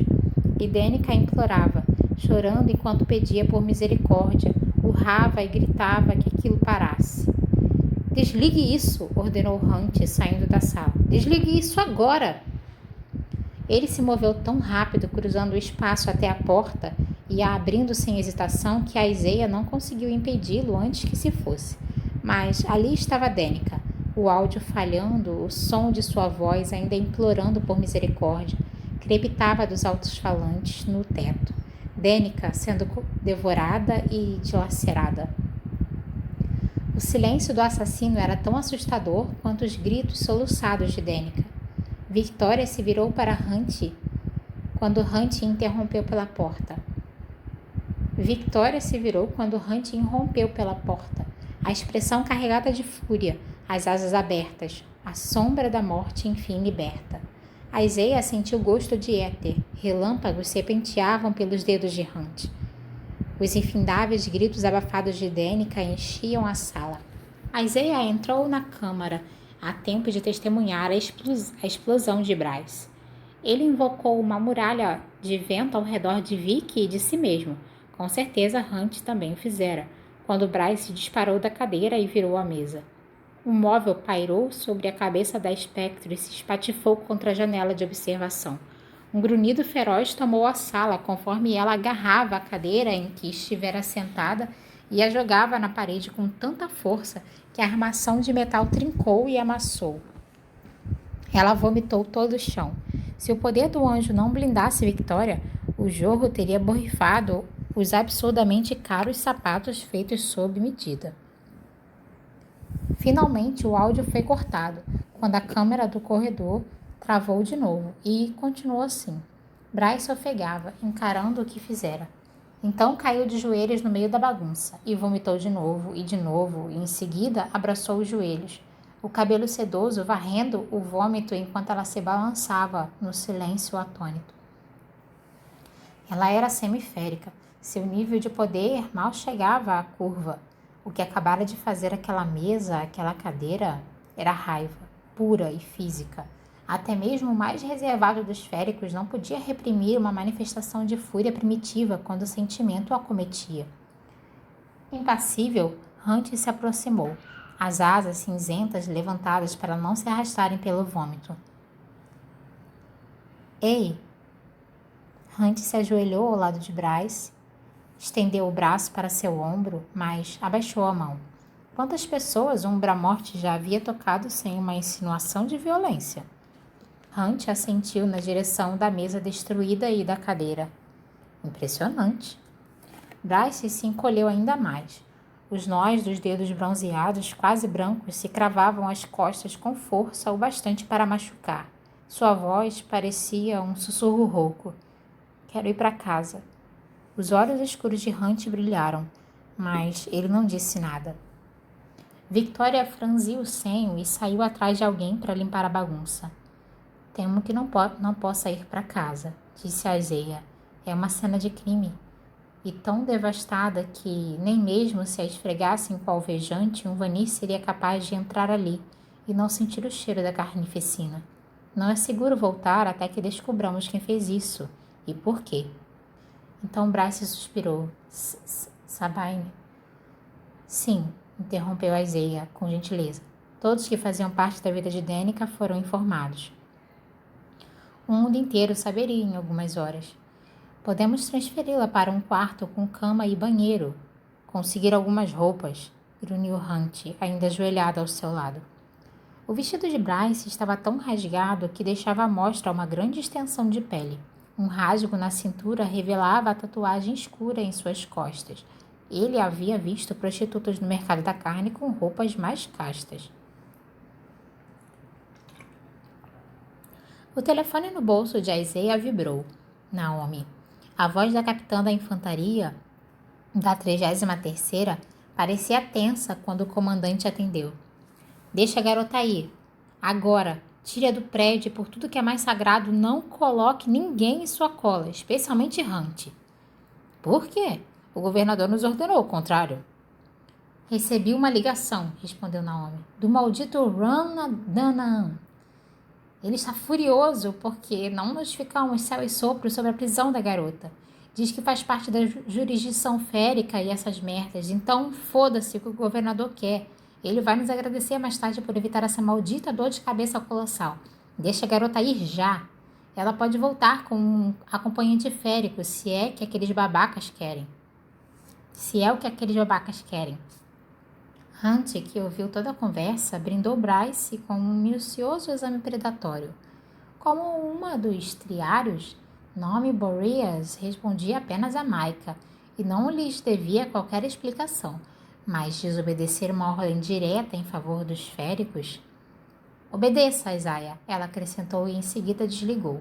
E Danica implorava, chorando enquanto pedia por misericórdia, urrava e gritava que aquilo parasse. Desligue isso, ordenou Hunt, saindo da sala. Desligue isso agora! Ele se moveu tão rápido, cruzando o espaço até a porta e a abrindo sem hesitação, que a Isaiah não conseguiu impedi-lo antes que se fosse. Mas ali estava Danica, o áudio falhando, o som de sua voz ainda implorando por misericórdia, crepitava dos altos-falantes no teto. Danica sendo devorada e dilacerada. O silêncio do assassino era tão assustador quanto os gritos soluçados de Danica. Victoria se virou para Hunt quando Hunt interrompeu pela porta. Victoria se virou quando Hunt irrompeu pela porta, a expressão carregada de fúria, as asas abertas, a sombra da morte enfim liberta. A Isaiah sentiu gosto de éter, relâmpagos serpenteavam pelos dedos de Hunt. Os infindáveis gritos abafados de Danica enchiam a sala. A Isaiah entrou na câmara, a tempo de testemunhar a explosão de Bryce. Ele invocou uma muralha de vento ao redor de Vicky e de si mesmo. Com certeza Hunt também o fizera, quando Bryce disparou da cadeira e virou a mesa. O móvel pairou sobre a cabeça da Spectre e se espatifou contra a janela de observação. Um grunhido feroz tomou a sala conforme ela agarrava a cadeira em que estivera sentada e a jogava na parede com tanta força que a armação de metal trincou e amassou. Ela vomitou todo o chão. Se o poder do anjo não blindasse Victoria, o jorro teria borrifado os absurdamente caros sapatos feitos sob medida. Finalmente, o áudio foi cortado, quando a câmera do corredor travou de novo, e continuou assim. Bryce ofegava, encarando o que fizera. Então caiu de joelhos no meio da bagunça, e vomitou de novo, e em seguida abraçou os joelhos, o cabelo sedoso varrendo o vômito enquanto ela se balançava no silêncio atônito. Ela era semiférica. Seu nível de poder mal chegava à curva. O que acabara de fazer aquela mesa, aquela cadeira, era raiva, pura e física. Até mesmo o mais reservado dos féricos não podia reprimir uma manifestação de fúria primitiva quando o sentimento o acometia. Impassível, Hunt se aproximou, as asas cinzentas levantadas para não se arrastarem pelo vômito. Ei! Hunt se ajoelhou ao lado de Bryce, estendeu o braço para seu ombro, mas abaixou a mão. Quantas pessoas um Bramorte já havia tocado sem uma insinuação de violência? Hunt assentiu na direção da mesa destruída e da cadeira. Impressionante. Bryce se encolheu ainda mais. Os nós dos dedos bronzeados, quase brancos, se cravavam às costas com força o bastante para machucar. Sua voz parecia um sussurro rouco. Quero ir para casa. Os olhos escuros de Hunt brilharam, mas ele não disse nada. Victoria franziu o senho e saiu atrás de alguém para limpar a bagunça. Temo que não possa ir para casa, disse a Isaiah. É uma cena de crime. E tão devastada que, nem mesmo se a esfregassem com alvejante, um Vanir seria capaz de entrar ali e não sentir o cheiro da carnificina. Não é seguro voltar até que descobramos quem fez isso e por quê. Então Bryce suspirou. Sabine? Sim, interrompeu Isaiah com gentileza. Todos que faziam parte da vida de Danica foram informados. O mundo inteiro saberia em algumas horas. Podemos transferi-la para um quarto com cama e banheiro. Conseguir algumas roupas, grunhiu Hunt, ainda ajoelhado ao seu lado. O vestido de Bryce estava tão rasgado que deixava à mostra uma grande extensão de pele. Um rasgo na cintura revelava a tatuagem escura em suas costas. Ele havia visto prostitutas no mercado da carne com roupas mais castas. O telefone no bolso de Isaiah vibrou. Naomi. A voz da capitã da infantaria da 33ª parecia tensa quando o comandante atendeu. Deixa a garota ir. Agora, tire-a do prédio e por tudo que é mais sagrado, não coloque ninguém em sua cola, especialmente Hunt. Por quê? O governador nos ordenou o contrário. Recebi uma ligação, respondeu Naomi, do maldito Ron Danaan. Ele está furioso porque não notificamos céu e sopro sobre a prisão da garota. Diz que faz parte da jurisdição férica e essas merdas. Então, foda-se o que o governador quer. Ele vai nos agradecer mais tarde por evitar essa maldita dor de cabeça colossal. Deixa a garota ir já. Ela pode voltar com um acompanhante férico, se é o que aqueles babacas querem. Hunt, que ouviu toda a conversa, brindou Bryce com um minucioso exame predatório. Como uma dos triários, nome Boreas respondia apenas a Micah e não lhes devia qualquer explicação, mas desobedecer uma ordem direta em favor dos féricos... Obedeça, Isaiah, ela acrescentou e em seguida desligou.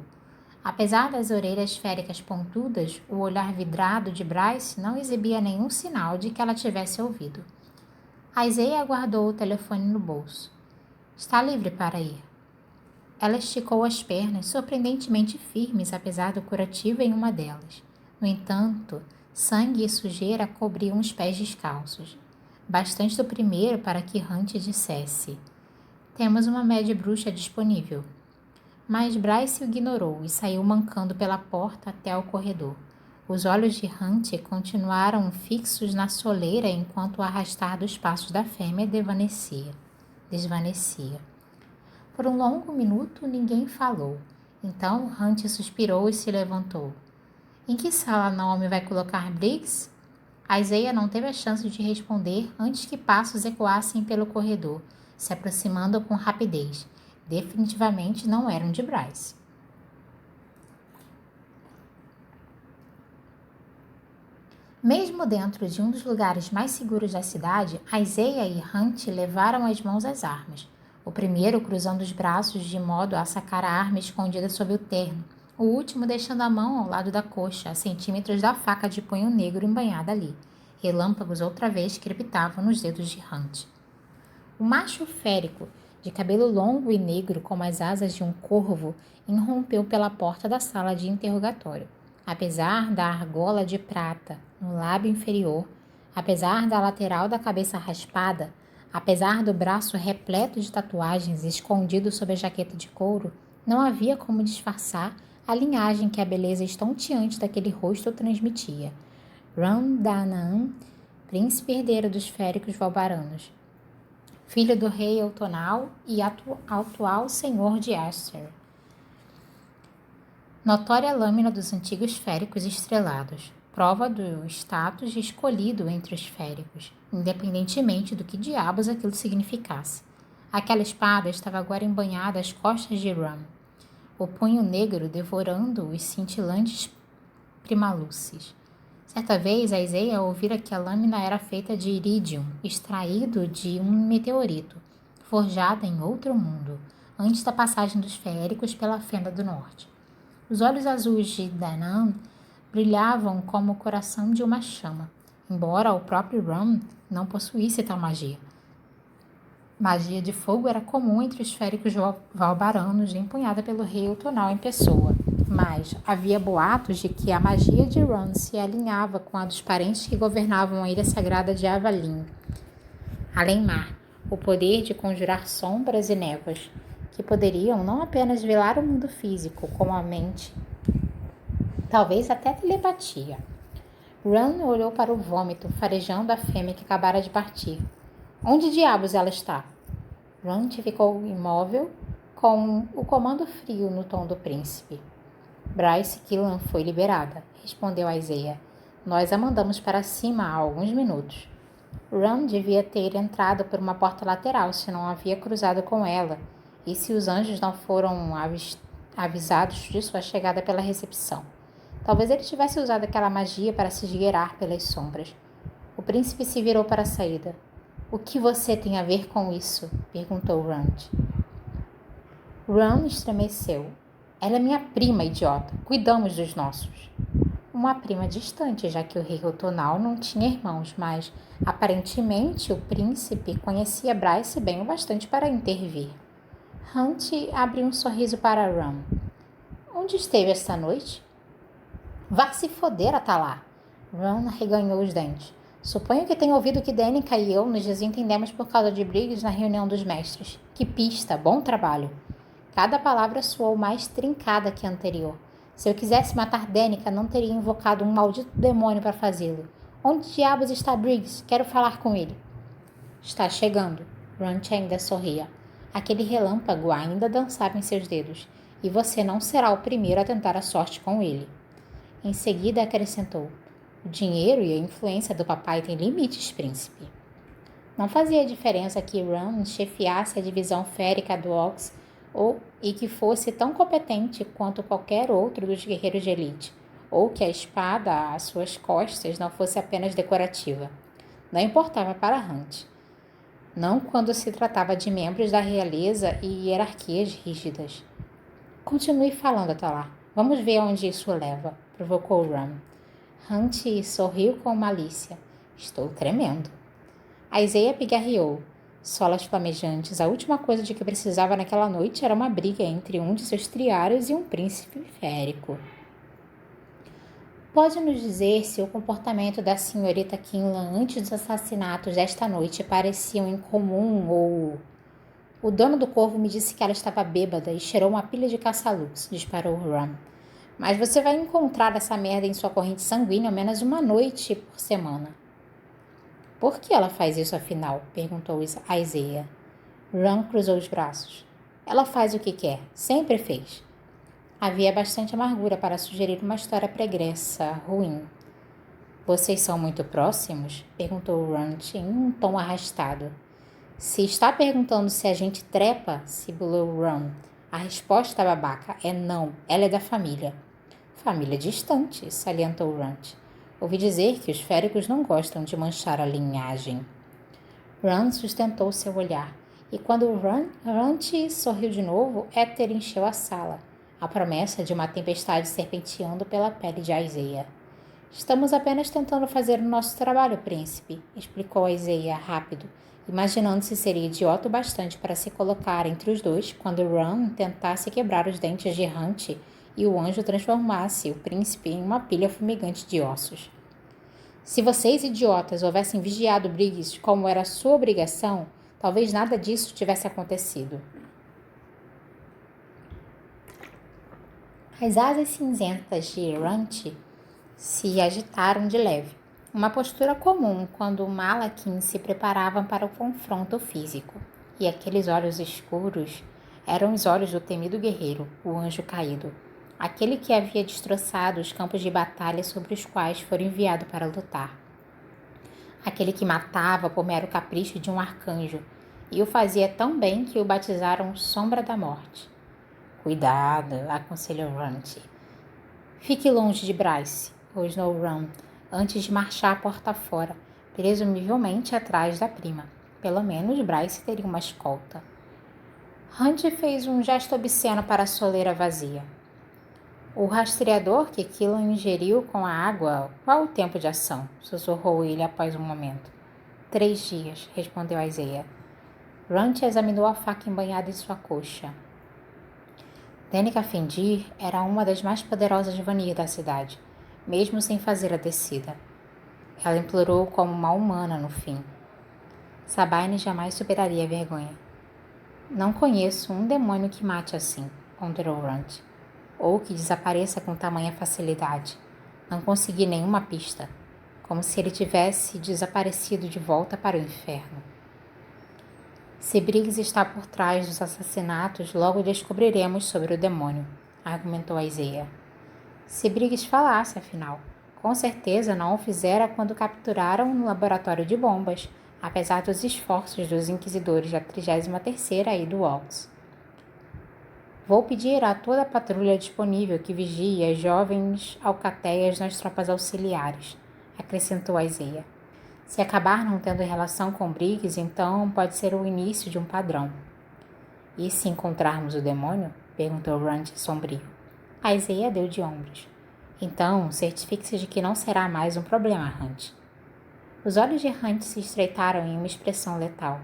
Apesar das orelhas féricas pontudas, o olhar vidrado de Bryce não exibia nenhum sinal de que ela tivesse ouvido. Isaiah guardou o telefone no bolso. Está livre para ir. Ela esticou as pernas, surpreendentemente firmes, apesar do curativo em uma delas. No entanto, sangue e sujeira cobriam os pés descalços. Bastante do primeiro para que Hunt dissesse: temos uma média bruxa disponível. Mas Bryce o ignorou e saiu mancando pela porta até o corredor. Os olhos de Hunt continuaram fixos na soleira enquanto o arrastar dos passos da fêmea desvanecia. Por um longo minuto, ninguém falou. Então, Hunt suspirou e se levantou. Em que sala Naomi vai colocar Briggs? Isaiah não teve a chance de responder antes que passos ecoassem pelo corredor, se aproximando com rapidez. Definitivamente não eram de Bryce. Mesmo dentro de um dos lugares mais seguros da cidade, Isaiah e Hunt levaram as mãos às armas. O primeiro cruzando os braços de modo a sacar a arma escondida sob o terno, o último deixando a mão ao lado da coxa, a centímetros da faca de punho negro embanhada ali. Relâmpagos outra vez crepitavam nos dedos de Hunt. O macho férico, de cabelo longo e negro como as asas de um corvo, irrompeu pela porta da sala de interrogatório. Apesar da argola de prata no lábio inferior, apesar da lateral da cabeça raspada, apesar do braço repleto de tatuagens escondido sob a jaqueta de couro, não havia como disfarçar a linhagem que a beleza estonteante daquele rosto transmitia. Ron Danaan, príncipe herdeiro dos féricos valbaranos, filho do rei Eutonal e atual senhor de Aster. Notória lâmina dos antigos féricos estrelados, prova do status escolhido entre os féricos, independentemente do que diabos aquilo significasse. Aquela espada estava agora embanhada às costas de Ram, o punho negro devorando os cintilantes primaluces. Certa vez, Isaiah ouvira que a lâmina era feita de iridium, extraído de um meteorito, forjada em outro mundo, antes da passagem dos féricos pela Fenda do Norte. Os olhos azuis de Danaan brilhavam como o coração de uma chama, embora o próprio Ram não possuísse tal magia. Magia de fogo era comum entre os féricos valbaranos, empunhada pelo rei Eutonal em pessoa, mas havia boatos de que a magia de Ram se alinhava com a dos parentes que governavam a ilha sagrada de Avalin. Além-mar, o poder de conjurar sombras e névoas, que poderiam não apenas velar o mundo físico, como a mente, talvez até telepatia. Ran olhou para o vômito, farejando a fêmea que acabara de partir. Onde diabos ela está? Runt ficou imóvel, com o comando frio no tom do príncipe. Bryce Killan foi liberada, respondeu Isaiah. Nós a mandamos para cima há alguns minutos. Ron devia ter entrado por uma porta lateral se não havia cruzado com ela, e se os anjos não foram avisados de sua chegada pela recepção. Talvez ele tivesse usado aquela magia para se esgueirar pelas sombras. O príncipe se virou para a saída. O que você tem a ver com isso? Perguntou Runt. Ron estremeceu. Ela é minha prima, idiota. Cuidamos dos nossos. Uma prima distante, já que o rei Otonal não tinha irmãos, mas, aparentemente, o príncipe conhecia Bryce bem o bastante para intervir. Hunt abriu um sorriso para Ron. Onde esteve esta noite? Vá se foder, Atalá. Ron arreganhou os dentes. Suponho que tenha ouvido que Danica e eu nos desentendemos por causa de Briggs na reunião dos mestres. Que pista, bom trabalho. Cada palavra soou mais trincada que a anterior. Se eu quisesse matar Danica, não teria invocado um maldito demônio para fazê-lo. Onde diabos está Briggs? Quero falar com ele. Está chegando. Runt ainda sorria. Aquele relâmpago ainda dançava em seus dedos. E você não será o primeiro a tentar a sorte com ele. Em seguida acrescentou. O dinheiro e a influência do papai têm limites, príncipe. Não fazia diferença que Ron chefiasse a divisão férica do Ox e que fosse tão competente quanto qualquer outro dos guerreiros de elite, ou que a espada às suas costas não fosse apenas decorativa. Não importava para Hunt. Não quando se tratava de membros da realeza e hierarquias rígidas. Continue falando, Atalá. Vamos ver onde isso leva, provocou Ron. Hunt sorriu com malícia. Estou tremendo. Isaiah pigarreou. Solas flamejantes. A última coisa de que precisava naquela noite era uma briga entre um de seus triários e um príncipe férico. Pode nos dizer se o comportamento da senhorita Kinlan antes dos assassinatos desta noite pareciam incomum ou... O dono do corvo me disse que ela estava bêbada e cheirou uma pilha de caça-luz, disparou Ron. Mas você vai encontrar essa merda em sua corrente sanguínea ao menos uma noite por semana. Por que ela faz isso afinal? Perguntou Isaiah. Ron cruzou os braços. Ela faz o que quer, sempre fez. Havia bastante amargura para sugerir uma história pregressa, ruim. Vocês são muito próximos? Perguntou Ron em um tom arrastado. Se está perguntando se a gente trepa, sibilou Ron. A resposta, babaca, é não. Ela é da família. Família distante, salientou Runt. Ouvi dizer que os féricos não gostam de manchar a linhagem. Ron sustentou seu olhar, e quando Runt sorriu de novo, Éter encheu a sala, a promessa de uma tempestade serpenteando pela pele de Isaiah. Estamos apenas tentando fazer o nosso trabalho, príncipe, explicou Isaiah rápido, imaginando se seria idiota o bastante para se colocar entre os dois quando Ron tentasse quebrar os dentes de Hunt e o anjo transformasse o príncipe em uma pilha fumegante de ossos. Se vocês, idiotas, houvessem vigiado Briggs como era sua obrigação, talvez nada disso tivesse acontecido. As asas cinzentas de Runt se agitaram de leve, uma postura comum quando Malakin se preparavam para o confronto físico. E aqueles olhos escuros eram os olhos do temido guerreiro, o anjo caído, aquele que havia destroçado os campos de batalha sobre os quais fora enviado para lutar. Aquele que matava por mero capricho de um arcanjo, e o fazia tão bem que o batizaram Sombra da Morte. Cuidado, aconselhou Runt. Fique longe de Bryce, rosnou Ron, antes de marchar a porta fora, presumivelmente atrás da prima. Pelo menos Bryce teria uma escolta. Hunt fez um gesto obsceno para a soleira vazia. O rastreador que Killan ingeriu com a água, qual o tempo de ação? Sussurrou ele após um momento. 3 dias, respondeu Isaiah. Runt examinou a faca embanhada em sua coxa. Danica Fendir era uma das mais poderosas Vanir da cidade, mesmo sem fazer a descida. Ela implorou como uma humana no fim. Sabine jamais superaria a vergonha. Não conheço um demônio que mate assim, ponderou Runt, ou que desapareça com tamanha facilidade. Não consegui nenhuma pista, como se ele tivesse desaparecido de volta para o inferno. Se Briggs está por trás dos assassinatos, logo descobriremos sobre o demônio, argumentou Isaiah. Se Briggs falasse, afinal. Com certeza não o fizera quando capturaram no laboratório de bombas, apesar dos esforços dos inquisidores da 33ª e do Walks. Vou pedir a toda a patrulha disponível que vigie as jovens alcateias nas tropas auxiliares, acrescentou Isaiah. Se acabar não tendo relação com Briggs, então pode ser o início de um padrão. E se encontrarmos o demônio? Perguntou Runt sombrio. Isaiah deu de ombros. Então, certifique-se de que não será mais um problema, Hunt. Os olhos de Hunt se estreitaram em uma expressão letal.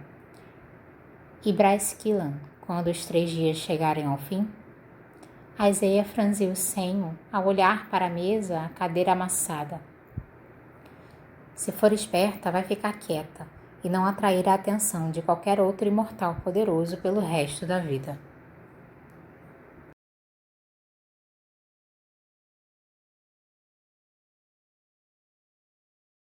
E Bryce Killan, quando os 3 dias chegarem ao fim? Isaiah franziu o senho ao olhar para a mesa, a cadeira amassada. Se for esperta, vai ficar quieta e não atrair a atenção de qualquer outro imortal poderoso pelo resto da vida.